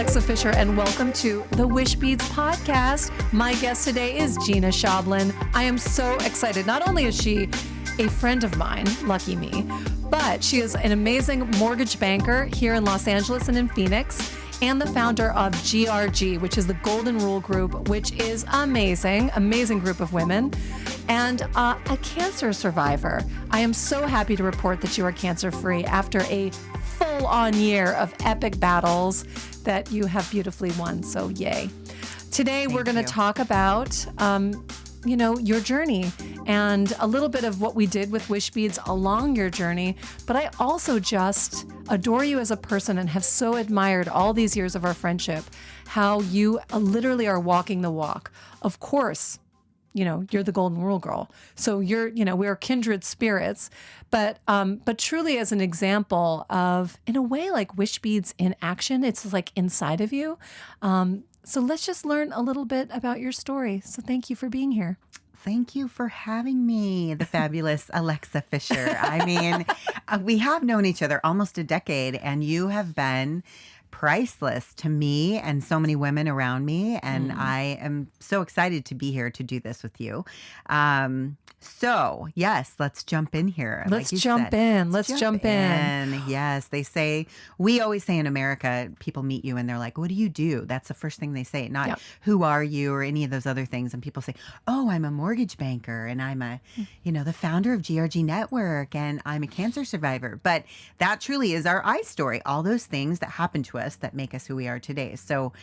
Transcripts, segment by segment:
Alexa Fischer, and welcome to the Wishbeads podcast. My guest today is Gena Schaublin. I am so excited. Not only is she a friend of mine, lucky me, but she is an amazing mortgage banker here in Los Angeles and in Phoenix, and the founder of GRG, which is the Golden Rule Group, which is amazing group of women, and a cancer survivor. I am so happy to report that you are cancer-free after a full-on year of epic battles that you have beautifully won. So yay. Today, we're going to talk about, your journey and a little bit of what we did with Wishbeads along your journey. But I also just adore you as a person and have so admired all these years of our friendship, how you literally are walking the walk. Of course, you're the Golden Rule girl. So we're kindred spirits, but truly as an example of, in a way, like Wishbeads in action. It's like inside of you. So let's just learn a little bit about your story. So thank you for being here. Thank you for having me, the fabulous Alexa Fischer. I mean, we have known each other almost a decade, and you have been priceless to me and so many women around me. And I am so excited to be here to do this with you. So yes, let's jump in here. Let's jump in. Yes. We always say in America, people meet you and they're like, what do you do? That's the first thing they say, not who are you or any of those other things. And people say, oh, I'm a mortgage banker and I'm the founder of GRG Network and I'm a cancer survivor. But that truly is our I story, all those things that happen to us that make us who we are today. So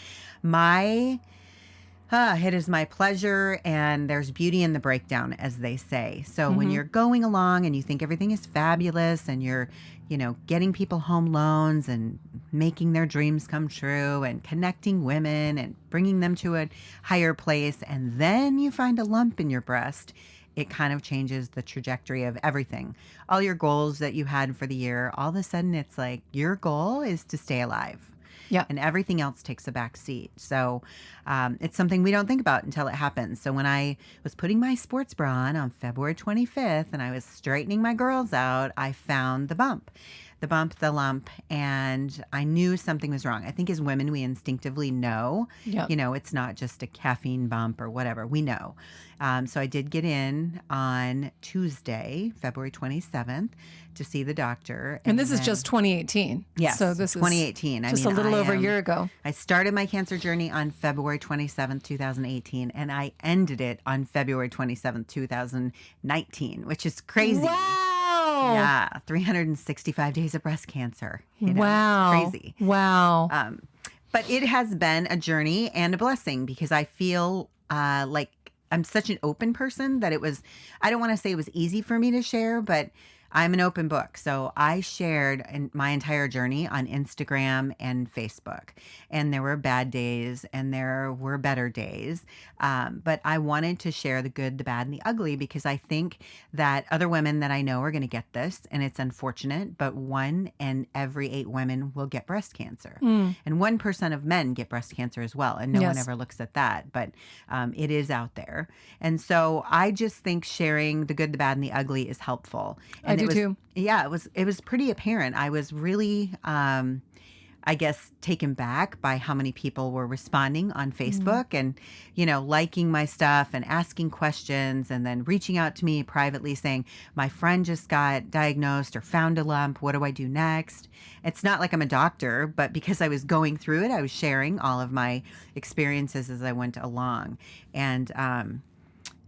it is my pleasure, and there's beauty in the breakdown, as they say. So when you're going along and you think everything is fabulous and you're, getting people home loans and making their dreams come true and connecting women and bringing them to a higher place, and then you find a lump in your breast, it kind of changes the trajectory of everything. All your goals that you had for the year, all of a sudden it's like your goal is to stay alive. Yeah. And everything else takes a back seat. So it's something we don't think about until it happens. So when I was putting my sports bra on February 25th and I was straightening my girls out, I found the lump, and I knew something was wrong. I think as women, we instinctively know, it's not just a caffeine bump or whatever. We know. So I did get in on Tuesday, February 27th, to see the doctor. And this is just 2018. Yes, so this 2018. Just a little over a year ago. I started my cancer journey on February 27th, 2018, and I ended it on February 27th, 2019, which is crazy. Wow. Yeah, 365 days of breast cancer. Wow. Crazy. Wow. But it has been a journey and a blessing because I feel like I'm such an open person that I don't want to say it was easy for me to share, but I'm an open book. So I shared my entire journey on Instagram and Facebook. And there were bad days and there were better days. But I wanted to share the good, the bad, and the ugly because I think that other women that I know are going to get this. And it's unfortunate, but 1 in every 8 women will get breast cancer. And 1% of men get breast cancer as well. And no one ever looks at that. But it is out there. And so I just think sharing the good, the bad, and the ugly is helpful. And I do too. Yeah, it was pretty apparent. I was really, I guess, taken back by how many people were responding on Facebook and, liking my stuff and asking questions and then reaching out to me privately saying, my friend just got diagnosed or found a lump. What do I do next? It's not like I'm a doctor, but because I was going through it, I was sharing all of my experiences as I went along. And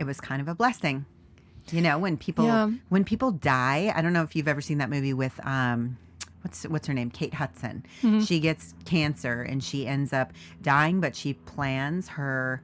it was kind of a blessing. When people die, I don't know if you've ever seen that movie with what's her name? Kate Hudson. She gets cancer and she ends up dying, but she plans her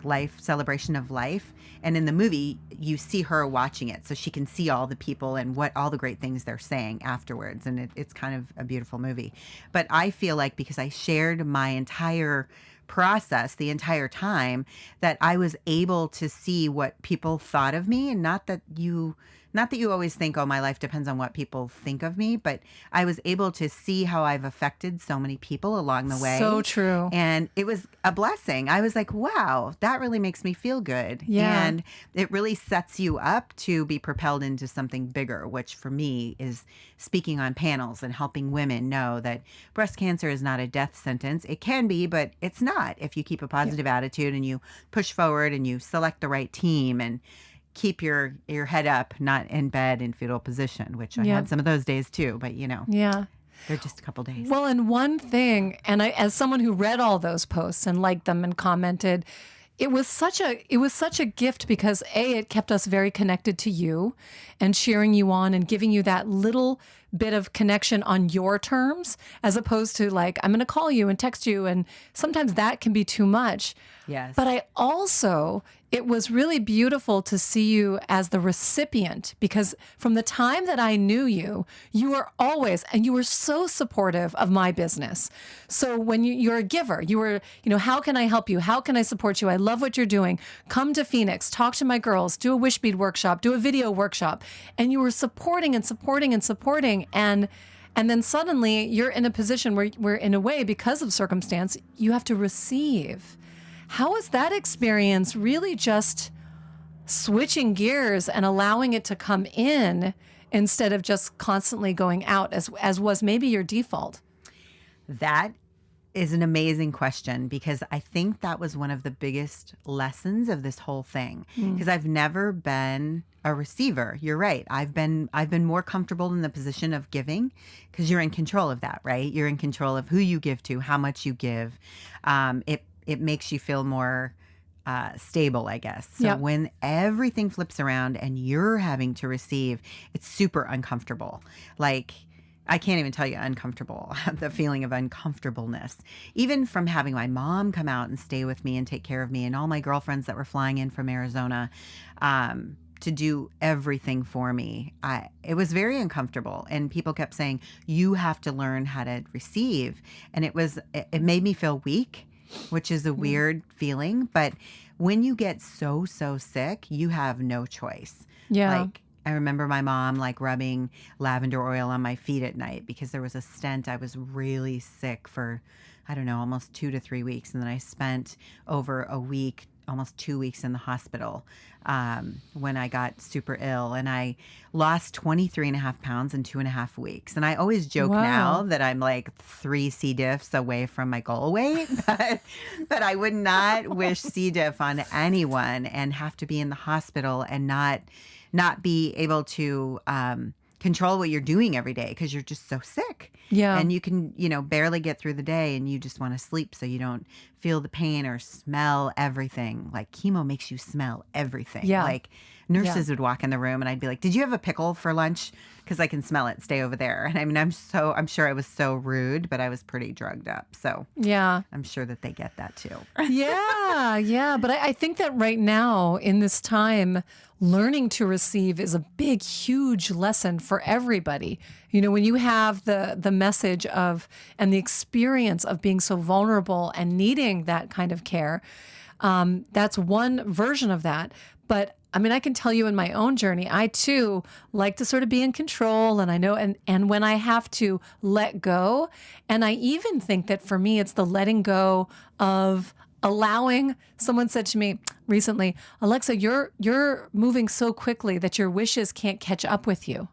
life celebration of life. And in the movie, you see her watching it, so she can see all the people and all the great things they're saying afterwards. And it's kind of a beautiful movie. But I feel like because I shared my entire process the entire time, that I was able to see what people thought of me, and not that you not that you always think, oh, my life depends on what people think of me, but I was able to see how I've affected so many people along the way. So true. And it was a blessing. I was like, wow, that really makes me feel good. Yeah. And it really sets you up to be propelled into something bigger, which for me is speaking on panels and helping women know that breast cancer is not a death sentence. It can be, but it's not if you keep a positive attitude and you push forward and you select the right team and keep your head up, not in bed in fetal position, which I had some of those days too, but Yeah. they're just a couple days. Well, and one thing, and I, as someone who read all those posts and liked them and commented, it was such a gift because it kept us very connected to you and cheering you on and giving you that little bit of connection on your terms, as opposed to like, I'm going to call you and text you. And sometimes that can be too much. Yes. But it was really beautiful to see you as the recipient, because from the time that I knew you, you were always, and you were so supportive of my business. So when you're a giver, you were, how can I help you? How can I support you? I love what you're doing. Come to Phoenix, talk to my girls, do a Wishbead workshop, do a video workshop. And you were supporting and supporting and supporting. And then suddenly you're in a position where in a way, because of circumstance, you have to receive. How is that experience really just switching gears and allowing it to come in instead of just constantly going out as was maybe your default? That is an amazing question, because I think that was one of the biggest lessons of this whole thing, because I've never been a receiver. You're right. I've been more comfortable in the position of giving, because you're in control of that, right? You're in control of who you give to, how much you give. It makes you feel more stable, I guess. So when everything flips around and you're having to receive, it's super uncomfortable. Like, I can't even tell you uncomfortable, the feeling of uncomfortableness. Even from having my mom come out and stay with me and take care of me, and all my girlfriends that were flying in from Arizona to do everything for me. It was very uncomfortable. And people kept saying, you have to learn how to receive. And it made me feel weak, which is a weird feeling. But when you get so sick, you have no choice. Yeah. Like, I remember my mom rubbing lavender oil on my feet at night because there was a stent. I was really sick for, I don't know, almost 2 to 3 weeks. And then I spent over a week, almost 2 weeks in the hospital when I got super ill. And I lost 23.5 pounds in 2.5 weeks. And I always joke now that I'm like 3 C. diffs away from my goal weight. But I would not wish C. diff on anyone and have to be in the hospital and not be able to control what you're doing every day because you're just so sick. Yeah. And you can, barely get through the day and you just want to sleep so you don't feel the pain or smell everything. Like, chemo makes you smell everything. Yeah. Like, nurses would walk in the room and I'd be like, did you have a pickle for lunch? Because I can smell it. Stay over there. And I mean, I'm sure I was so rude, but I was pretty drugged up. So yeah, I'm sure that they get that too. Yeah. But I think that right now in this time, learning to receive is a big, huge lesson for everybody. When you have the message of and the experience of being so vulnerable and needing that kind of care, that's one version of that. But I mean, I can tell you in my own journey, I too like to sort of be in control, and I know, and when I have to let go, and I even think that for me, it's the letting go of allowing. Someone said to me recently, Alexa, you're moving so quickly that your wishes can't catch up with you.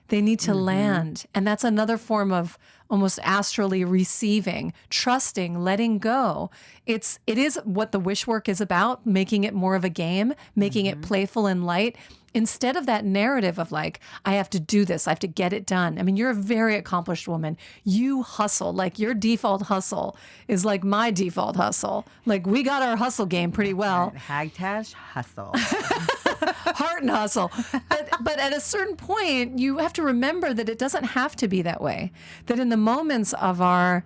They need to land. And that's another form of almost astrally receiving, trusting, letting go. It is what the wish work is about, making it more of a game, making it playful and light, instead of that narrative of like, I have to do this, I have to get it done. I mean, you're a very accomplished woman. You hustle. Like, your default hustle is like my default hustle. Like, we got our hustle game pretty well. Hagtash hustle. Heart and hustle. But at a certain point, you have to remember that it doesn't have to be that way. That in the moments of our,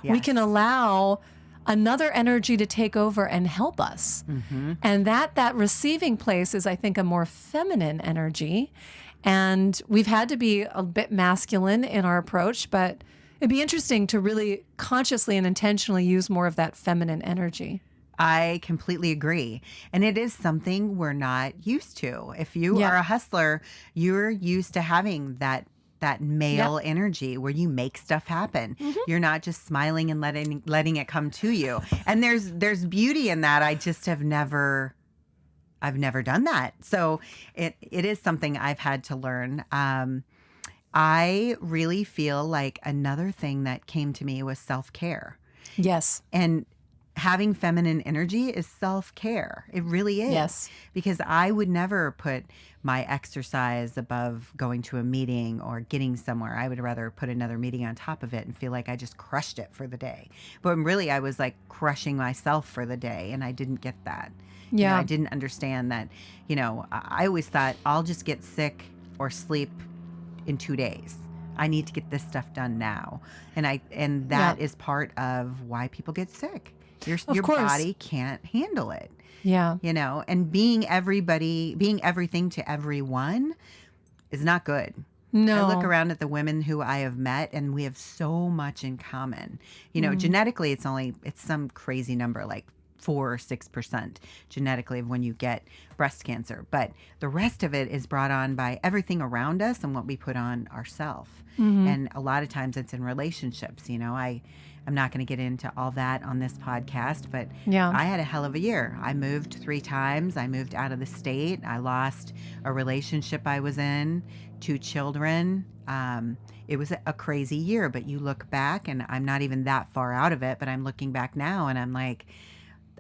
we can allow another energy to take over and help us. And that receiving place is, I think, a more feminine energy. And we've had to be a bit masculine in our approach, but it'd be interesting to really consciously and intentionally use more of that feminine energy. I completely agree. And it is something we're not used to. If you are a hustler, you're used to having that male energy where you make stuff happen. You're not just smiling and letting it come to you. And there's beauty in that. I've never done that. So it is something I've had to learn. I really feel like another thing that came to me was self-care. Yes. And having feminine energy is self-care. It really is. Yes. Because I would never put my exercise above going to a meeting or getting somewhere. I would rather put another meeting on top of it and feel like I just crushed it for the day. But really, I was like crushing myself for the day, and I didn't get that. Yeah. I didn't understand that, I always thought I'll just get sick or sleep in 2 days. I need to get this stuff done now. And that is part of why people get sick. Your body can't handle it. Yeah. And being everything to everyone is not good. No. I look around at the women who I have met, and we have so much in common. Genetically, it's some crazy number, like 4 or 6% genetically of when you get breast cancer. But the rest of it is brought on by everything around us and what we put on ourselves. And a lot of times it's in relationships. I'm not going to get into all that on this podcast, but I had a hell of a year. I moved 3 times. I moved out of the state. I lost a relationship I was in, 2 children. It was a crazy year, but you look back, and I'm not even that far out of it, but I'm looking back now and I'm like,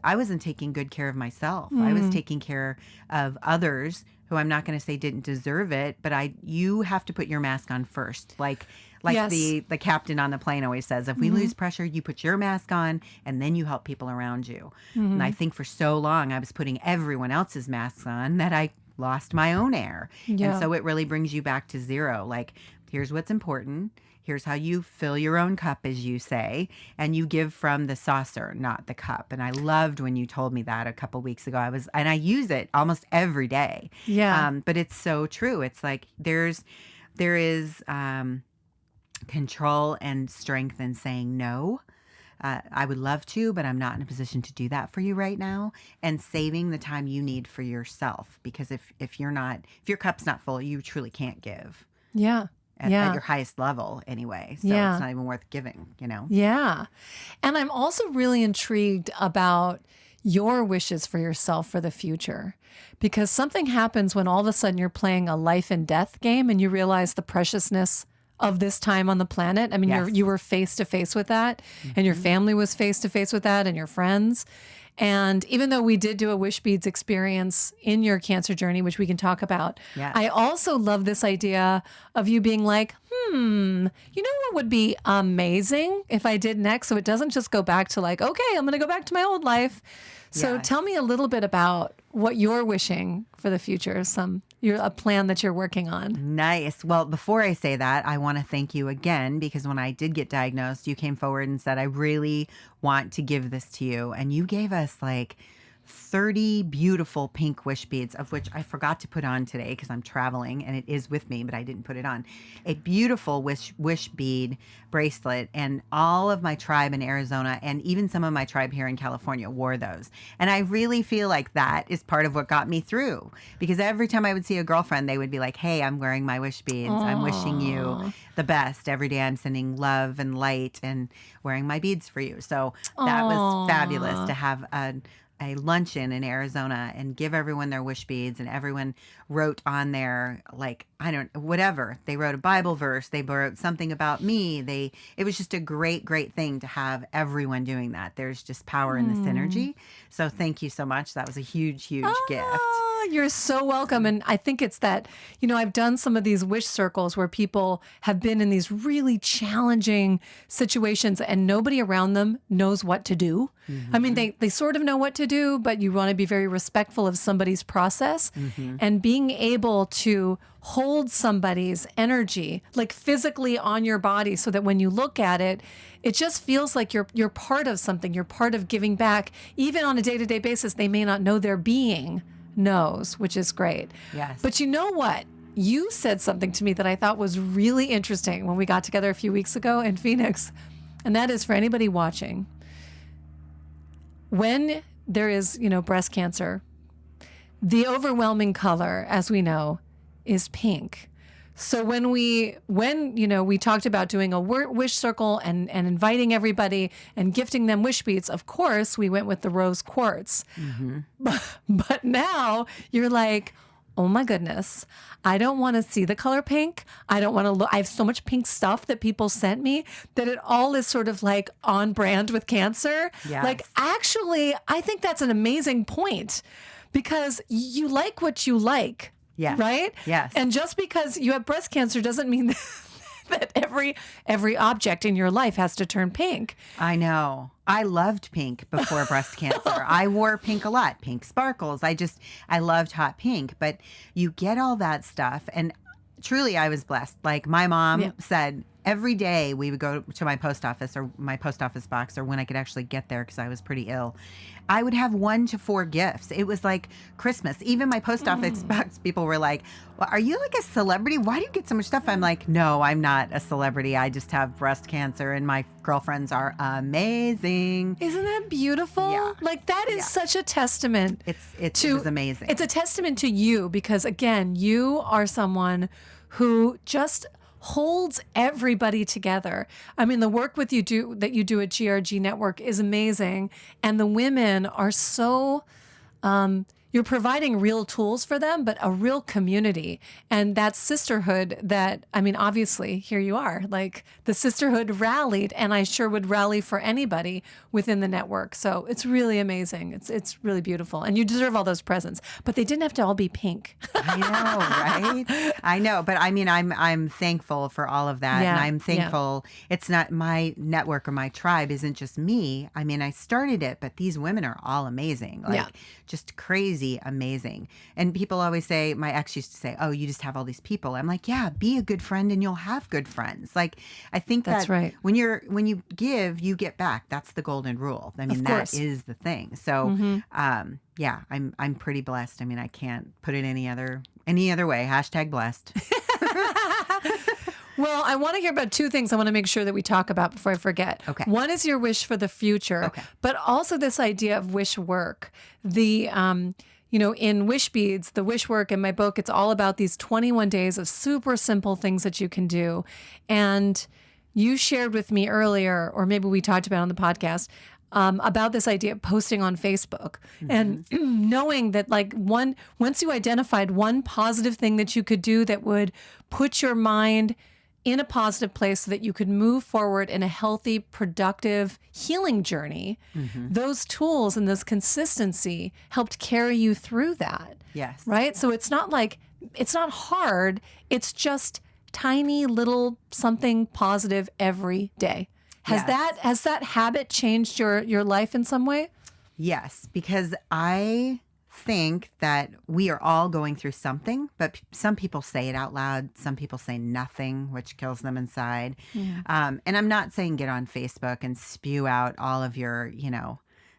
I wasn't taking good care of myself. I was taking care of others who I'm not going to say didn't deserve it, but you have to put your mask on first. Like the captain on the plane always says, if we lose pressure, you put your mask on and then you help people around you. And I think for so long I was putting everyone else's masks on that I lost my own air. And so it really brings you back to zero. Like, here's what's important. Here's how you fill your own cup, as you say, and you give from the saucer, not the cup. And I loved when you told me that a couple weeks ago. I use it almost every day. Yeah. But it's so true. It's like there is control and strength in saying no. I would love to, but I'm not in a position to do that for you right now. And saving the time you need for yourself, because if your cup's not full, you truly can't give. Yeah. At your highest level anyway. So it's not even worth giving, Yeah. And I'm also really intrigued about your wishes for yourself for the future, because something happens when all of a sudden you're playing a life and death game and you realize the preciousness of this time on the planet. I mean, you were face to face with that, and your family was face to face with that, and your friends. And even though we did do a Wishbeads experience in your cancer journey, which we can talk about, I also love this idea of you being like, you know what would be amazing if I did next? So it doesn't just go back to like, okay, I'm going to go back to my old life. So tell me a little bit about what you're wishing for the future, a plan that you're working on. Nice. Well, before I say that, I want to thank you again, because when I did get diagnosed, you came forward and said, I really want to give this to you. And you gave us like 30 beautiful pink wish beads, of which I forgot to put on today because I'm traveling and it is with me, but I didn't put it on. A beautiful wish bead bracelet, and all of my tribe in Arizona and even some of my tribe here in California wore those. And I really feel like that is part of what got me through, because every time I would see a girlfriend, they would be like, hey, I'm wearing my wish beads. Aww. I'm wishing you the best. Every day I'm sending love and light and wearing my beads for you. So that was fabulous to have a luncheon in Arizona and give everyone their wish beads, and everyone wrote on there, like, whatever. They wrote a Bible verse. They wrote something about me. It was just a great, great thing to have everyone doing that. There's just power in this energy. So thank you so much. That was a huge, huge gift. You're so welcome. And I think it's that, I've done some of these wish circles where people have been in these really challenging situations and nobody around them knows what to do. I mean, they sort of know what to do, but you want to be very respectful of somebody's process. And being able to hold somebody's energy, like physically on your body, so that when you look at it, it just feels like you're part of something. You're part of giving back. Even on a day-to-day basis, they may not know they're being knows, which is great. Yes. But you know what? You said something to me that I thought was really interesting when we got together a few weeks ago in Phoenix. And that is, for anybody watching, when there is, breast cancer, the overwhelming color, as we know, is pink. So when we talked about doing a wish circle and inviting everybody and gifting them wish beads, of course, we went with the rose quartz. But now you're like, oh my goodness, I don't want to see the color pink. I don't want to look. I have so much pink stuff that people sent me that it all is sort of like on brand with cancer. Yes. Like, actually, I think that's an amazing point because you like what you like. Yeah. Right? Yes. And just because you have breast cancer doesn't mean that every object in your life has to turn pink. I know. I loved pink before breast cancer. I wore pink a lot, pink sparkles. I loved hot pink, but you get all that stuff. And truly, I was blessed. Like my mom said, every day we would go to my post office or my post office box, or when I could actually get there because I was pretty ill, I would have 1 to 4 gifts. It was like Christmas. Even my post office box people were like, well, are you like a celebrity? Why do you get so much stuff? I'm like, no, I'm not a celebrity. I just have breast cancer and my girlfriends are amazing. Isn't that beautiful? Yeah. Like that is such a testament. It was amazing. It's a testament to you because, again, you are someone who just holds everybody together. I mean, the work that you do at GRG Network is amazing. And the women are so, you're providing real tools for them, but a real community. And that sisterhood that, I mean, obviously, here you are. Like the sisterhood rallied, and I sure would rally for anybody within the network. So it's really amazing. It's really beautiful. And you deserve all those presents. But they didn't have to all be pink. I know, right? I know. But I mean, I'm thankful for all of that. Yeah, And I'm thankful it's not my network or my tribe isn't just me. I mean, I started it, but these women are all amazing. Like just crazy amazing. And people always say, my ex used to say, oh, you just have all these people. I'm like, yeah, be a good friend and you'll have good friends. Like, I think that's right. When you give, you get back. That's the golden rule. I mean, that is the thing. So, yeah, I'm pretty blessed. I mean, I can't put it any other way. # blessed. Well, I want to hear about 2 things I want to make sure that we talk about before I forget. Okay. One is your wish for the future, but also this idea of wish work. The, in Wishbeads, the Wishwork in my book, it's all about these 21 days of super simple things that you can do. And you shared with me earlier, or maybe we talked about it on the podcast, about this idea of posting on Facebook and knowing that once you identified one positive thing that you could do that would put your mind in a positive place so that you could move forward in a healthy, productive healing journey, those tools and this consistency helped carry you through that. Yes. Right? So it's not hard. It's just tiny little something positive every day. Has that habit changed your life in some way? Yes, because I think that we are all going through something, but some people say it out loud. Some people say nothing, which kills them inside. Yeah. And I'm not saying get on Facebook and spew out all of your,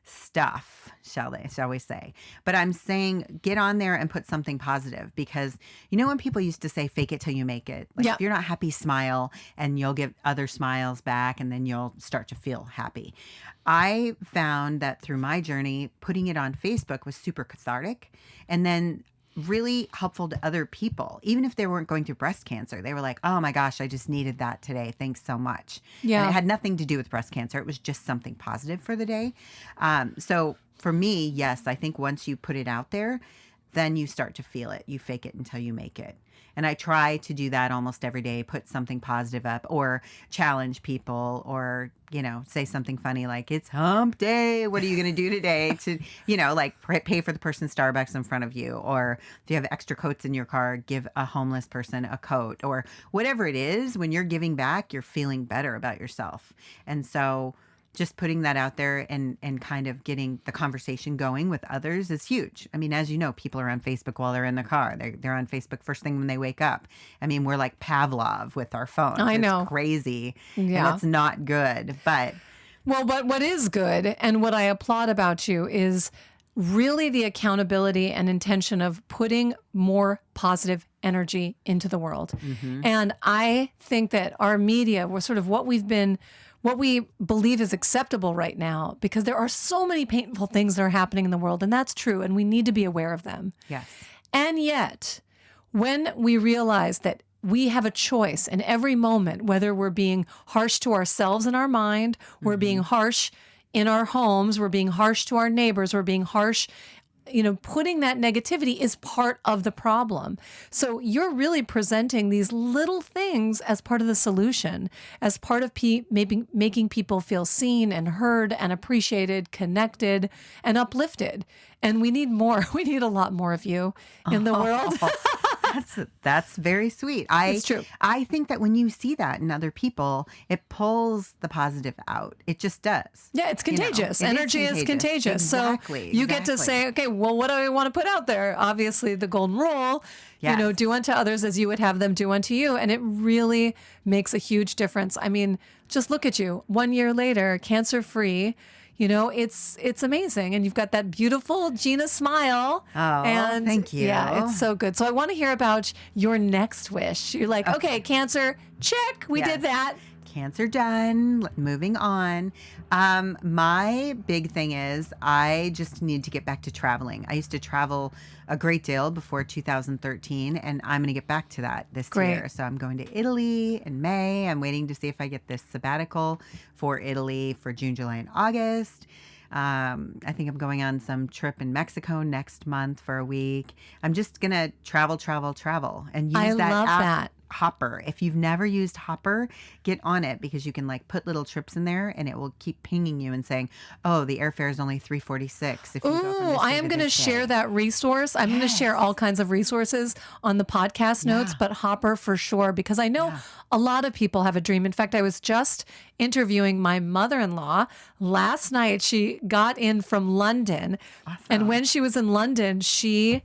stuff, shall we say. But I'm saying get on there and put something positive, because when people used to say fake it till you make it. Like if you're not happy, smile, and you'll get other smiles back, and then you'll start to feel happy. I found that through my journey, putting it on Facebook was super cathartic, and then really helpful to other people. Even if they weren't going through breast cancer, they were like, oh my gosh, I just needed that today. Thanks so much. Yeah. And it had nothing to do with breast cancer. It was just something positive for the day. So for me, yes, I think once you put it out there, then you start to feel it. You fake it until you make it. And I try to do that almost every day, put something positive up or challenge people, or, say something funny like, it's hump day. What are you going to do today to, pay for the person Starbucks in front of you? Or if you have extra coats in your car, give a homeless person a coat, or whatever it is. When you're giving back, you're feeling better about yourself. And so just putting that out there and kind of getting the conversation going with others is huge. I mean, as you know, people are on Facebook while they're in the car. They're on Facebook first thing when they wake up. I mean, we're like Pavlov with our phones. I know. It's crazy. Yeah. And it's not good. But what is good and what I applaud about you is really the accountability and intention of putting more positive energy into the world. And I think that our media, we're sort of what we've been what we believe is acceptable right now, because there are so many painful things that are happening in the world, and that's true, and we need to be aware of them. Yes. And yet, when we realize that we have a choice in every moment, whether we're being harsh to ourselves in our mind, we're being harsh in our homes, we're being harsh to our neighbors, we're being harsh, putting that negativity is part of the problem. So you're really presenting these little things as part of the solution, as part of maybe making people feel seen and heard and appreciated, connected and uplifted. And we need more. We need a lot more of you in the world. That's very sweet. It's true. I think that when you see that in other people, it pulls the positive out. It just does. Yeah, it's contagious. Energy is contagious. Exactly. So you get to say, okay, well, what do I want to put out there? Obviously, the golden rule, Yes. Do unto others as you would have them do unto you. And it really makes a huge difference. I mean, just look at you 1 year later, cancer-free. It's amazing. And you've got that beautiful Gena smile. Oh, and thank you. Yeah, it's so good. So I want to hear about your next wish. You're like, okay, cancer, check. We did that. Cancer done. Moving on. My big thing is I just need to get back to traveling. I used to travel a great deal before 2013, and I'm going to get back to that this year. So I'm going to Italy in May. I'm waiting to see if I get this sabbatical for Italy for June, July, and August. I think I'm going on some trip in Mexico next month for a week. I'm just going to travel, and use I that love app. that. Hopper. If you've never used Hopper, get on it, because you can put little trips in there and it will keep pinging you and saying, oh, the airfare is only $346. If you go from this I day am to going to this share day. that resource. I'm going to share all kinds of resources on the podcast notes, but Hopper for sure, because I know a lot of people have a dream. In fact, I was just interviewing my mother-in-law last night. She got in from London. Awesome. And when she was in London, she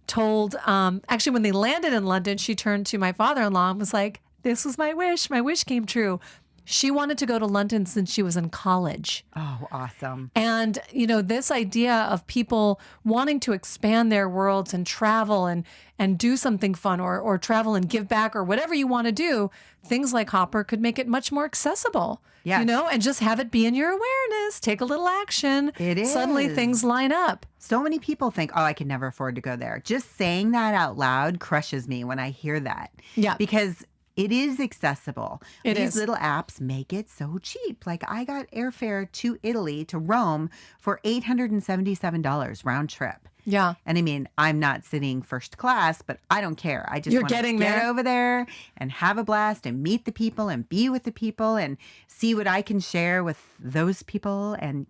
told, actually, when they landed in London, she turned to my father-in-law and was like, this was my wish. My wish came true. She wanted to go to London since she was in college. Oh, awesome. And, this idea of people wanting to expand their worlds and travel and do something fun or travel and give back or whatever you want to do, things like Hopper could make it much more accessible. Yes. And just have it be in your awareness. Take a little action. It is. Suddenly things line up. So many people think, oh, I could never afford to go there. Just saying that out loud crushes me when I hear that. Yeah. Because it is accessible. It These is. little apps make it so cheap. I got airfare to Italy, to Rome, for $877 round trip. Yeah. And I mean, I'm not sitting first class, but I don't care. I just You're want to getting get there. over there and have a blast and meet the people and be with the people and see what I can share with those people and,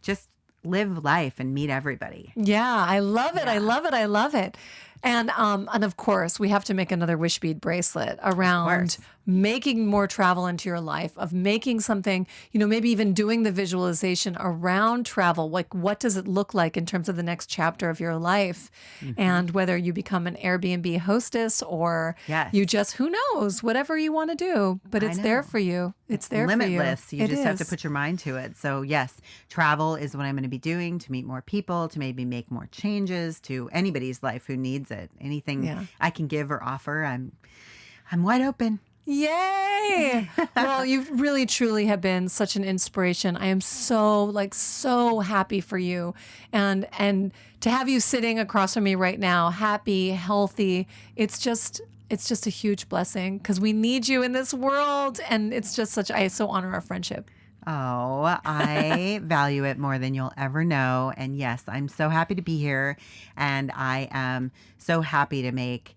just live life and meet everybody. Yeah, I love it. I love it. I love it. And of course, we have to make another Wishbead bracelet around making more travel into your life, of making something, maybe even doing the visualization around travel. Like, what does it look like in terms of the next chapter of your life? And whether you become an Airbnb hostess or you just, who knows, whatever you want to do, but it's there for you. It's there limitless. for you. You just have to put your mind to it. So yes, travel is what I'm going to be doing to meet more people, to maybe make more changes to anybody's life who needs it. Anything I can give or offer, I'm wide open. Yay! Well, you really, truly have been such an inspiration. I am so happy for you. And to have you sitting across from me right now, happy, healthy, it's just a huge blessing because we need you in this world. And it's just I so honor our friendship. Oh, I value it more than you'll ever know. And yes, I'm so happy to be here. And I am so happy to make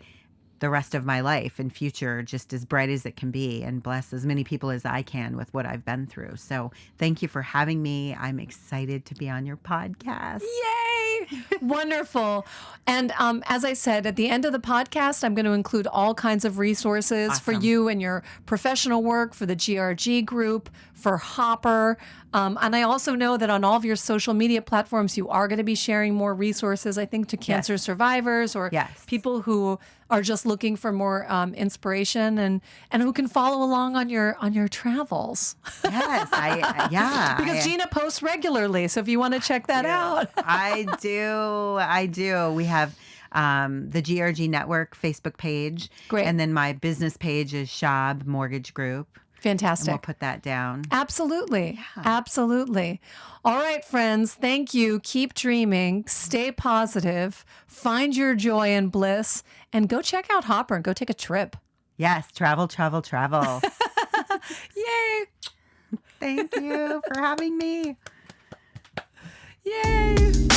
the rest of my life and future just as bright as it can be and bless as many people as I can with what I've been through. So thank you for having me. I'm excited to be on your podcast. Yay! Wonderful. And as I said, at the end of the podcast, I'm going to include all kinds of resources for you and your professional work, for the GRG group, for Hopper. And I also know that on all of your social media platforms, you are going to be sharing more resources, I think, to cancer survivors or people who are just looking for more inspiration and who can follow along on your travels. Yes, Because Gena posts regularly, so if you want to check that out. I do. We have the GRG Network Facebook page. Great. And then my business page is Schaub Mortgage Group. And Fantastic. we'll put that down. Absolutely. Yeah. Absolutely. All right, friends. Thank you. Keep dreaming. Stay positive. Find your joy and bliss. And go check out Hopper and go take a trip. Yes, travel, travel, travel. Yay. Thank you for having me. Yay.